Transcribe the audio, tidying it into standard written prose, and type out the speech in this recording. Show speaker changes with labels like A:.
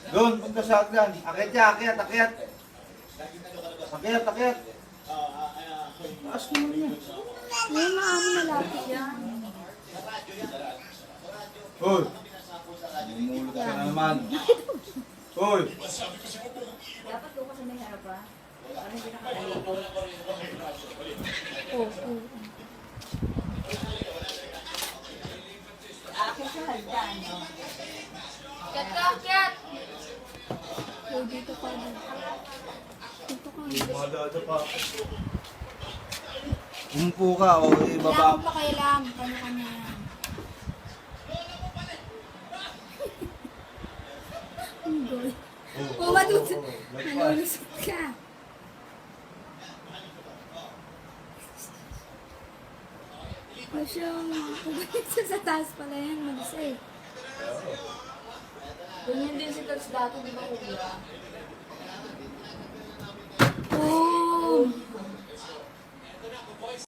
A: Doon, punta sa hagdan. Akyat siya, akyat, akyat. Akyat, akyat. Taas naman niya.
B: May maamo malapit yan.
A: Hoy! Namumulot ka na naman. Hoy!
C: Dapat doon ka sa may harap ah. Ano hindi nakalayo?
B: Oo.
C: Akin sa hagdan. No?
B: Kat ka, kat! Oh, dito ka na. Dito ka na.
A: Madada pa. Umupo ka o
B: Wala
A: ibaba.
B: akong pakailam. Kanya-kanya yan. Ang goy. Oh, matuto. Nalulusot ka. O siya, pabalik sa taas pala yan. Mag-isa eh.
C: Ganyan din si Tals dati, di ba kuya?